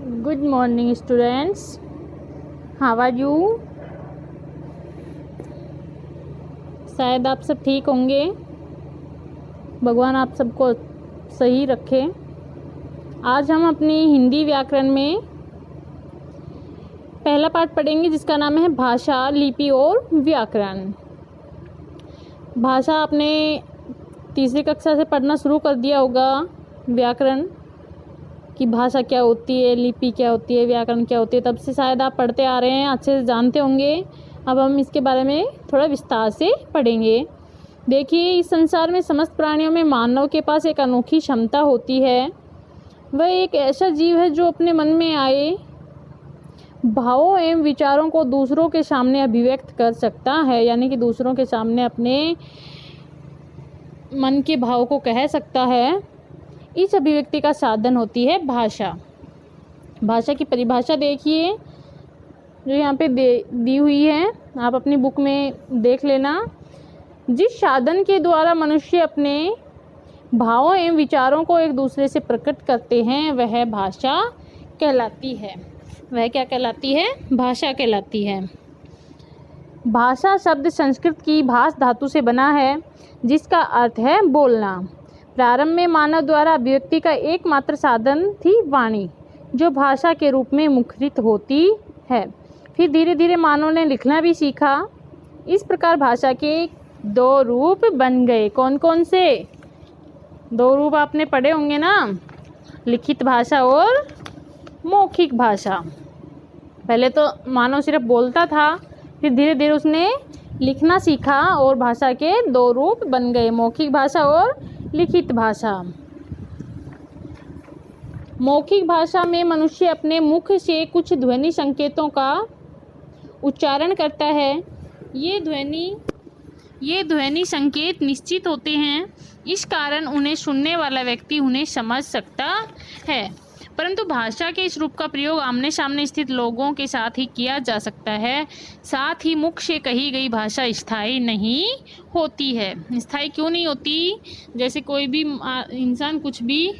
Good morning, students. How are you? शायद आप सब ठीक होंगे। भगवान आप सबको सही रखे। आज हम अपनी हिंदी व्याकरण में पहला पाठ पढ़ेंगे जिसका नाम है भाषा, लिपि और व्याकरण। भाषा आपने तीसरी कक्षा से पढ़ना शुरू कर दिया होगा। व्याकरण कि भाषा क्या होती है, लिपि क्या होती है, व्याकरण क्या होती है, तब से शायद आप पढ़ते आ रहे हैं, अच्छे से जानते होंगे। अब हम इसके बारे में थोड़ा विस्तार से पढ़ेंगे। देखिए, इस संसार में समस्त प्राणियों में मानव के पास एक अनोखी क्षमता होती है। वह एक ऐसा जीव है जो अपने मन में आए भावों एवं विचारों को दूसरों के सामने अभिव्यक्त कर सकता है, यानी कि दूसरों के सामने अपने मन के भाव को कह सकता है। इस अभिव्यक्ति का साधन होती है भाषा। भाषा की परिभाषा देखिए जो यहाँ पे दी हुई है, आप अपनी बुक में देख लेना। जिस साधन के द्वारा मनुष्य अपने भावों एवं विचारों को एक दूसरे से प्रकट करते हैं वह भाषा कहलाती है। वह क्या कहलाती है? भाषा कहलाती है। भाषा शब्द संस्कृत की भाष धातु से बना है जिसका अर्थ है बोलना। प्रारंभ में मानव द्वारा अभिव्यक्ति का एकमात्र साधन थी वाणी, जो भाषा के रूप में मुखरित होती है। फिर धीरे धीरे मानव ने लिखना भी सीखा। इस प्रकार भाषा के दो रूप बन गए। कौन कौन से दो रूप आपने पढ़े होंगे ना? लिखित भाषा और मौखिक भाषा। पहले तो मानव सिर्फ बोलता था, फिर धीरे धीरे उसने लिखना सीखा और भाषा के दो रूप बन गए, मौखिक भाषा और लिखित भाषा। मौखिक भाषा में मनुष्य अपने मुख से कुछ ध्वनि संकेतों का उच्चारण करता है। ये ध्वनि संकेत निश्चित होते हैं, इस कारण उन्हें सुनने वाला व्यक्ति उन्हें समझ सकता है। परंतु भाषा के इस रूप का प्रयोग आमने सामने स्थित लोगों के साथ ही किया जा सकता है। साथ ही मुख से कही गई भाषा स्थायी नहीं होती है। स्थायी क्यों नहीं होती? जैसे कोई भी इंसान कुछ भी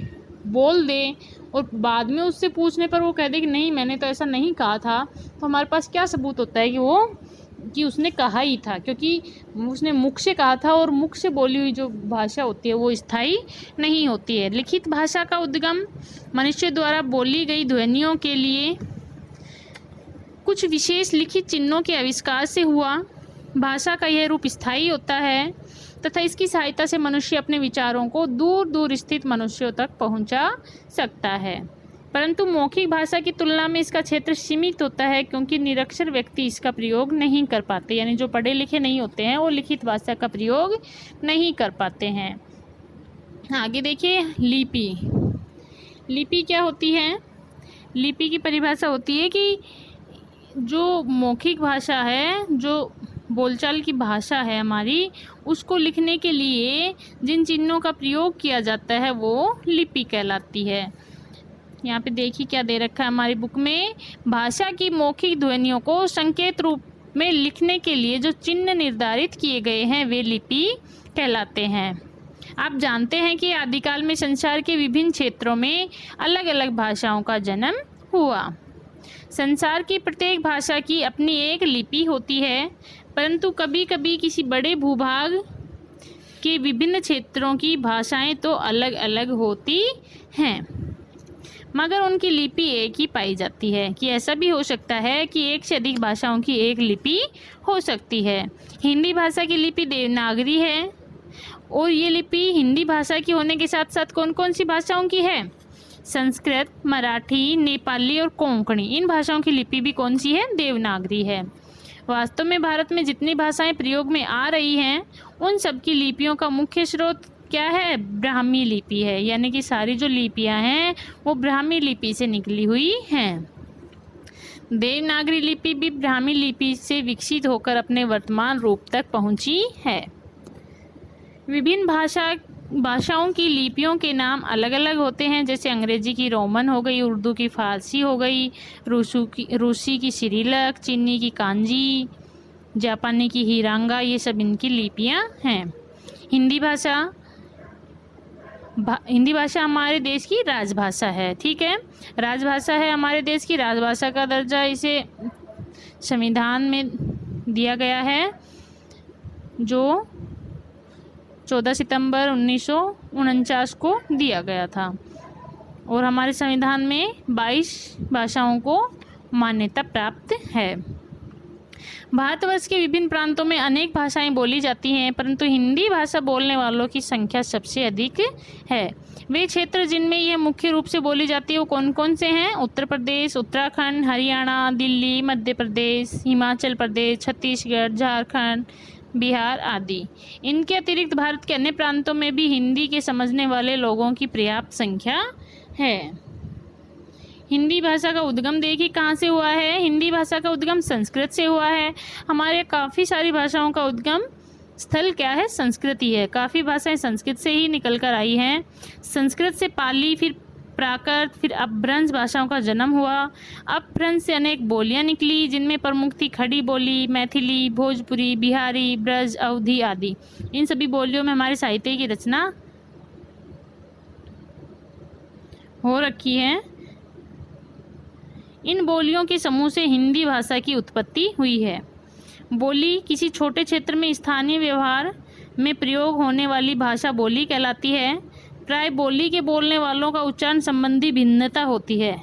बोल दे और बाद में उससे पूछने पर वो कह दे कि नहीं, मैंने तो ऐसा नहीं कहा था, तो हमारे पास क्या सबूत होता है कि उसने कहा ही था, क्योंकि उसने मुख से कहा था। और मुख से बोली हुई जो भाषा होती है वो स्थायी नहीं होती है। लिखित भाषा का उद्गम मनुष्य द्वारा बोली गई ध्वनियों के लिए कुछ विशेष लिखित चिन्हों के आविष्कार से हुआ। भाषा का यह रूप स्थायी होता है तथा इसकी सहायता से मनुष्य अपने विचारों को दूर दूर स्थित मनुष्यों तक पहुंचा सकता है। परंतु मौखिक भाषा की तुलना में इसका क्षेत्र सीमित होता है, क्योंकि निरक्षर व्यक्ति इसका प्रयोग नहीं कर पाते, यानी जो पढ़े लिखे नहीं होते हैं वो लिखित भाषा का प्रयोग नहीं कर पाते हैं। आगे देखिए, लिपि। लिपि क्या होती है? लिपि की परिभाषा होती है कि जो मौखिक भाषा है, जो बोलचाल की भाषा है हमारी, उसको लिखने के लिए जिन चिन्हों का प्रयोग किया जाता है वो लिपि कहलाती है। यहाँ पे देखिए क्या दे रखा है हमारी बुक में। भाषा की मौखिक ध्वनियों को संकेत रूप में लिखने के लिए जो चिन्ह निर्धारित किए गए हैं वे लिपि कहलाते हैं। आप जानते हैं कि आदिकाल में संसार के विभिन्न क्षेत्रों में अलग अलग भाषाओं का जन्म हुआ। संसार की प्रत्येक भाषा की अपनी एक लिपि होती है, परंतु कभी कभी किसी बड़े भूभाग के विभिन्न क्षेत्रों की भाषाएं तो अलग अलग होती हैं, मगर उनकी लिपि एक ही पाई जाती है। कि ऐसा भी हो सकता है कि एक से अधिक भाषाओं की एक लिपि हो सकती है। हिंदी भाषा की लिपि देवनागरी है, और ये लिपि हिंदी भाषा की होने के साथ साथ कौन कौन सी भाषाओं की है? संस्कृत, मराठी, नेपाली और कोंकणी, इन भाषाओं की लिपि भी कौन सी है? देवनागरी है। वास्तव में भारत में जितनी भाषाएं प्रयोग में आ रही हैं उन सब की लिपियों का मुख्य स्रोत क्या है? ब्राह्मी लिपि है, यानी कि सारी जो लिपियां हैं वो ब्राह्मी लिपि से निकली हुई हैं। देवनागरी लिपि भी ब्राह्मी लिपि से विकसित होकर अपने वर्तमान रूप तक पहुंची है। विभिन्न भाषाओं की लिपियों के नाम अलग अलग होते हैं, जैसे अंग्रेजी की रोमन हो गई, उर्दू की फारसी हो गई, रूसी की सिरिलक, चीनी की कांजी, जापानी की हिरांगा, ये सब इनकी लिपियां हैं। हिंदी भाषा हिंदी भाषा हमारे देश की राजभाषा है। ठीक है, राजभाषा है हमारे देश की। राजभाषा का दर्जा इसे संविधान में दिया गया है, जो 14 सितंबर 1949 को दिया गया था। और हमारे संविधान में 22 भाषाओं को मान्यता प्राप्त है। भारतवर्ष के विभिन्न प्रांतों में अनेक भाषाएं बोली जाती हैं, परंतु हिंदी भाषा बोलने वालों की संख्या सबसे अधिक है। वे क्षेत्र जिनमें यह मुख्य रूप से बोली जाती है वो कौन कौन से हैं? उत्तर प्रदेश, उत्तराखंड, हरियाणा, दिल्ली, मध्य प्रदेश, हिमाचल प्रदेश, छत्तीसगढ़, झारखंड, बिहार आदि। इनके अतिरिक्त भारत के अन्य प्रांतों में भी हिंदी के समझने वाले लोगों की पर्याप्त संख्या है। हिंदी भाषा का उद्गम देखिए कहाँ से हुआ है। हिंदी भाषा का उद्गम संस्कृत से हुआ है। हमारे काफ़ी सारी भाषाओं का उद्गम स्थल क्या है? संस्कृत ही है। काफ़ी भाषाएं संस्कृत से ही निकल कर आई हैं। संस्कृत से पाली, फिर प्राकृत, फिर अपभ्रंश भाषाओं का जन्म हुआ। अपभ्रंश से अनेक बोलियां निकली, जिनमें प्रमुख थी खड़ी बोली, मैथिली, भोजपुरी, बिहारी, ब्रज, अवधी आदि। इन सभी बोलियों में हमारे साहित्य की रचना हो रखी है। इन बोलियों के समूह से हिंदी भाषा की उत्पत्ति हुई है। बोली किसी छोटे क्षेत्र में स्थानीय व्यवहार में प्रयोग होने वाली भाषा बोली कहलाती है। प्राय बोली के बोलने वालों का उच्चारण संबंधी भिन्नता होती है।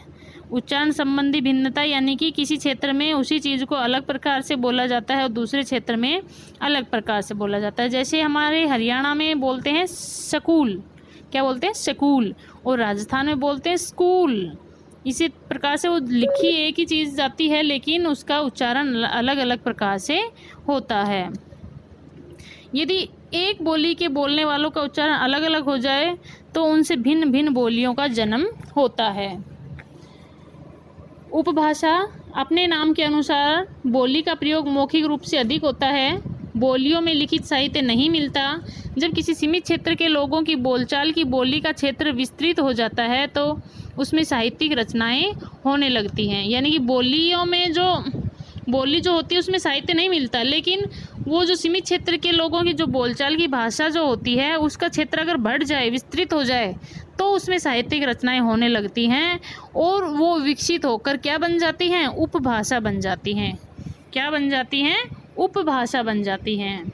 उच्चारण संबंधी भिन्नता यानी कि किसी क्षेत्र में उसी चीज़ को अलग प्रकार से बोला जाता है और दूसरे क्षेत्र में अलग प्रकार से बोला जाता है। जैसे हमारे हरियाणा में बोलते हैं स्कूल, क्या बोलते हैं? स्कूल। और राजस्थान में बोलते हैं स्कूल। इसी प्रकार से वो लिखी एक ही चीज़ जाती है, लेकिन उसका उच्चारण अलग अलग प्रकार से होता है। यदि एक बोली के बोलने वालों का उच्चारण अलग अलग हो जाए तो उनसे भिन्न भिन्न बोलियों का जन्म होता है। उपभाषा अपने नाम के अनुसार बोली का प्रयोग मौखिक रूप से अधिक होता है। बोलियों में लिखित साहित्य नहीं मिलता। जब किसी सीमित क्षेत्र के लोगों की बोलचाल की बोली का क्षेत्र विस्तृत हो जाता है तो उसमें साहित्यिक रचनाएं होने लगती हैं। यानी कि बोलियों में जो बोली जो होती है उसमें साहित्य नहीं मिलता, लेकिन वो जो सीमित क्षेत्र के लोगों की जो बोलचाल की भाषा जो होती है उसका क्षेत्र अगर बढ़ जाए, विस्तृत हो जाए, तो उसमें साहित्यिक रचनाएं होने लगती हैं और वो विकसित होकर क्या बन जाती हैं? उपभाषा बन जाती हैं। क्या बन जाती हैं? उपभाषा बन जाती हैं।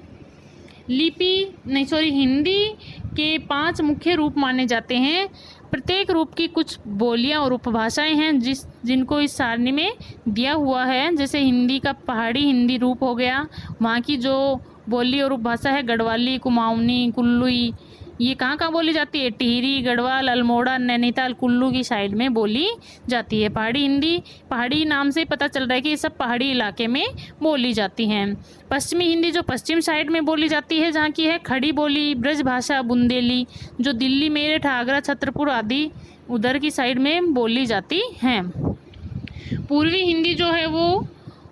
हिंदी के 5 मुख्य रूप माने जाते हैं। प्रत्येक रूप की कुछ बोलियां और उपभाषाएं हैं जिनको इस सारणी में दिया हुआ है। जैसे हिंदी का पहाड़ी हिंदी रूप हो गया, वहाँ की जो बोली और उपभाषा है गढ़वाली, कुमाऊनी, कुल्लूई, ये कहाँ कहाँ बोली जाती है? टिहरी, गढ़वाल, अल्मोड़ा, नैनीताल, कुल्लू की साइड में बोली जाती है। पहाड़ी हिंदी, पहाड़ी नाम से पता चल रहा है कि ये सब पहाड़ी इलाके में बोली जाती हैं। पश्चिमी हिंदी जो पश्चिम साइड में बोली जाती है, जहाँ की है खड़ी बोली, ब्रज भाषा, बुंदेली, जो दिल्ली, मेरठ, आगरा, छतरपुर आदि उधर की साइड में बोली जाती हैं। पूर्वी हिंदी जो है वो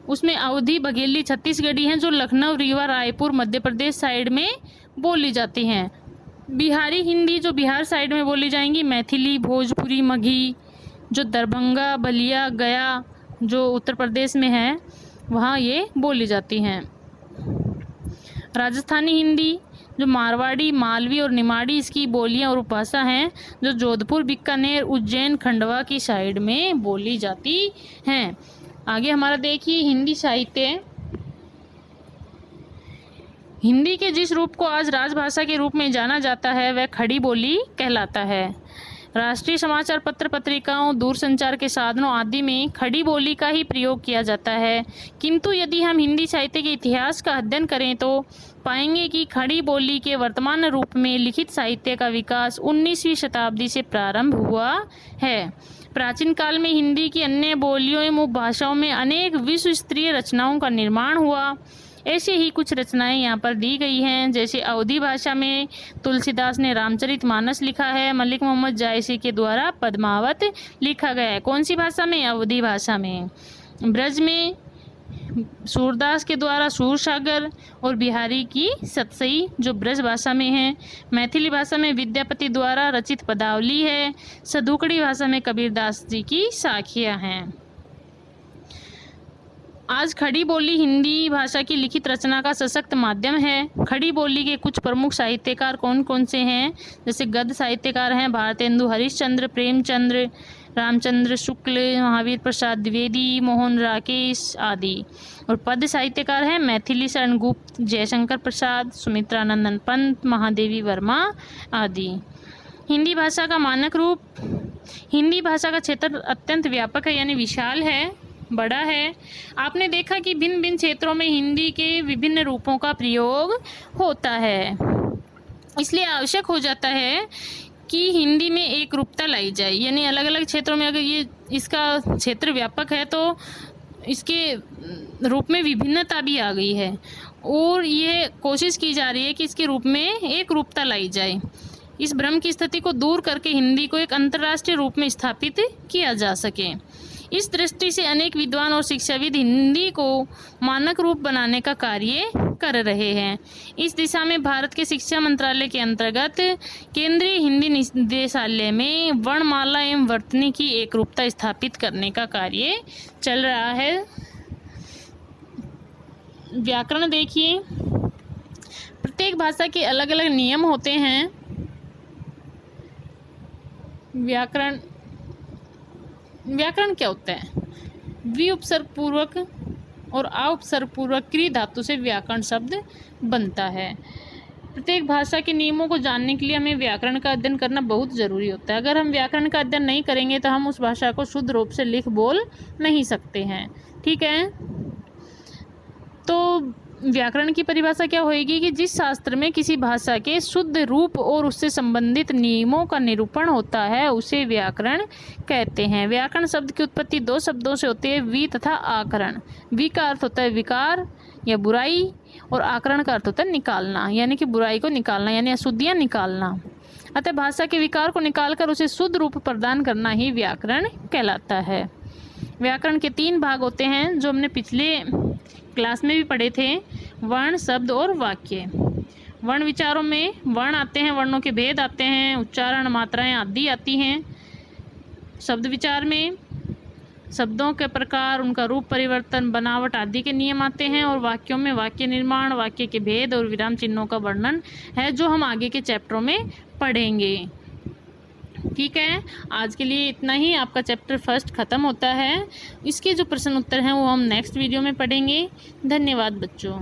उसमें अवधी, बघेली, छत्तीसगढ़ी हैं, जो लखनऊ, रीवा, रायपुर, मध्य प्रदेश साइड में बोली जाती हैं। बिहारी हिंदी जो बिहार साइड में बोली जाएंगी, मैथिली, भोजपुरी, मगही जो दरभंगा, बलिया, गया जो उत्तर प्रदेश में है वहाँ ये बोली जाती हैं। राजस्थानी हिंदी जो मारवाड़ी, मालवी और निमाड़ी इसकी बोलियां और उपभाषा हैं, जो जोधपुर, बीकानेर, उज्जैन, खंडवा की साइड में बोली जाती हैं। आगे हमारा देखिए हिंदी साहित्य। हिंदी के जिस रूप को आज राजभाषा के रूप में जाना जाता है वह खड़ी बोली कहलाता है। राष्ट्रीय समाचार पत्र, पत्रिकाओं, दूरसंचार के साधनों आदि में खड़ी बोली का ही प्रयोग किया जाता है। किंतु यदि हम हिंदी साहित्य के इतिहास का अध्ययन करें तो पाएंगे कि खड़ी बोली के वर्तमान रूप में लिखित साहित्य का विकास 19वीं शताब्दी से प्रारंभ हुआ है। प्राचीन काल में हिंदी की अन्य बोलियों एवं उपभाषाओं में अनेक विश्व स्तरीय रचनाओं का निर्माण हुआ। ऐसे ही कुछ रचनाएं यहाँ पर दी गई हैं। जैसे अवधी भाषा में तुलसीदास ने रामचरितमानस लिखा है। मलिक मोहम्मद जायसी के द्वारा पद्मावत लिखा गया है। कौन सी भाषा में? अवधी भाषा में। ब्रज में सूरदास के द्वारा सूरसागर और बिहारी की सतसई जो ब्रज भाषा में है। मैथिली भाषा में विद्यापति द्वारा रचित पदावली है। सदुकड़ी भाषा में कबीरदास जी की साखियाँ हैं। आज खड़ी बोली हिंदी भाषा की लिखित रचना का सशक्त माध्यम है। खड़ी बोली के कुछ प्रमुख साहित्यकार कौन कौन से हैं? जैसे गद्य साहित्यकार हैं भारतेंदु हरिश्चंद्र, प्रेमचंद्र, रामचंद्र शुक्ल, महावीर प्रसाद द्विवेदी, मोहन राकेश आदि। और पद्य साहित्यकार हैं मैथिली शरण गुप्त, जयशंकर प्रसाद, सुमित्रानंदन पंत, महादेवी वर्मा आदि। हिंदी भाषा का मानक रूप। हिंदी भाषा का क्षेत्र अत्यंत व्यापक है, यानी विशाल है, बड़ा है। आपने देखा कि भिन्न भिन्न क्षेत्रों में हिंदी के विभिन्न रूपों का प्रयोग होता है, इसलिए आवश्यक हो जाता है कि हिंदी में एक रूपता लाई जाए। यानी अलग अलग क्षेत्रों में अगर ये इसका क्षेत्र व्यापक है तो इसके रूप में विभिन्नता भी आ गई है, और ये कोशिश की जा रही है कि इसके रूप में एक रूपता लाई जाए। इस भ्रम की स्थिति को दूर करके हिंदी को एक अंतर्राष्ट्रीय रूप में स्थापित किया जा सके। इस दृष्टि से अनेक विद्वान और शिक्षाविद हिंदी को मानक रूप बनाने का कार्य कर रहे हैं। इस दिशा में भारत के शिक्षा मंत्रालय के अंतर्गत केंद्रीय हिंदी निदेशालय में वर्णमाला एवं वर्तनी की एक रूपता स्थापित करने का कार्य चल रहा है। व्याकरण देखिए, प्रत्येक भाषा के अलग अलग नियम होते हैं। व्याकरण क्या होता है? वि उपसर्ग पूर्वक और आ उपसर्ग पूर्वक क्री धातु से व्याकरण शब्द बनता है। प्रत्येक भाषा के नियमों को जानने के लिए हमें व्याकरण का अध्ययन करना बहुत ज़रूरी होता है। अगर हम व्याकरण का अध्ययन नहीं करेंगे तो हम उस भाषा को शुद्ध रूप से लिख बोल नहीं सकते हैं। ठीक है, तो व्याकरण की परिभाषा क्या होएगी कि जिस शास्त्र में किसी भाषा के शुद्ध रूप और उससे संबंधित नियमों का निरूपण होता है उसे व्याकरण कहते हैं। व्याकरण शब्द की उत्पत्ति दो शब्दों से होती है, वि तथा आकरण। वि का अर्थ होता है विकार या बुराई, और आकरण का अर्थ होता है निकालना, यानी कि बुराई को निकालना, यानी अशुद्धियाँ निकालना। अतः भाषा के विकार को निकालकर उसे शुद्ध रूप प्रदान करना ही व्याकरण कहलाता है। व्याकरण के 3 भाग होते हैं जो हमने पिछले क्लास में भी पढ़े थे, वर्ण, शब्द और वाक्य। वर्ण विचारों में वर्ण आते हैं, वर्णों के भेद आते हैं, उच्चारण, मात्राएं आदि आती हैं। शब्द विचार में शब्दों के प्रकार, उनका रूप परिवर्तन, बनावट आदि के नियम आते हैं। और वाक्यों में वाक्य निर्माण, वाक्य के भेद और विराम चिन्हों का वर्णन है, जो हम आगे के चैप्टरों में पढ़ेंगे। ठीक है, आज के लिए इतना ही। आपका चैप्टर फर्स्ट ख़त्म होता है। इसके जो प्रश्न उत्तर हैं वो हम नेक्स्ट वीडियो में पढ़ेंगे। धन्यवाद बच्चों।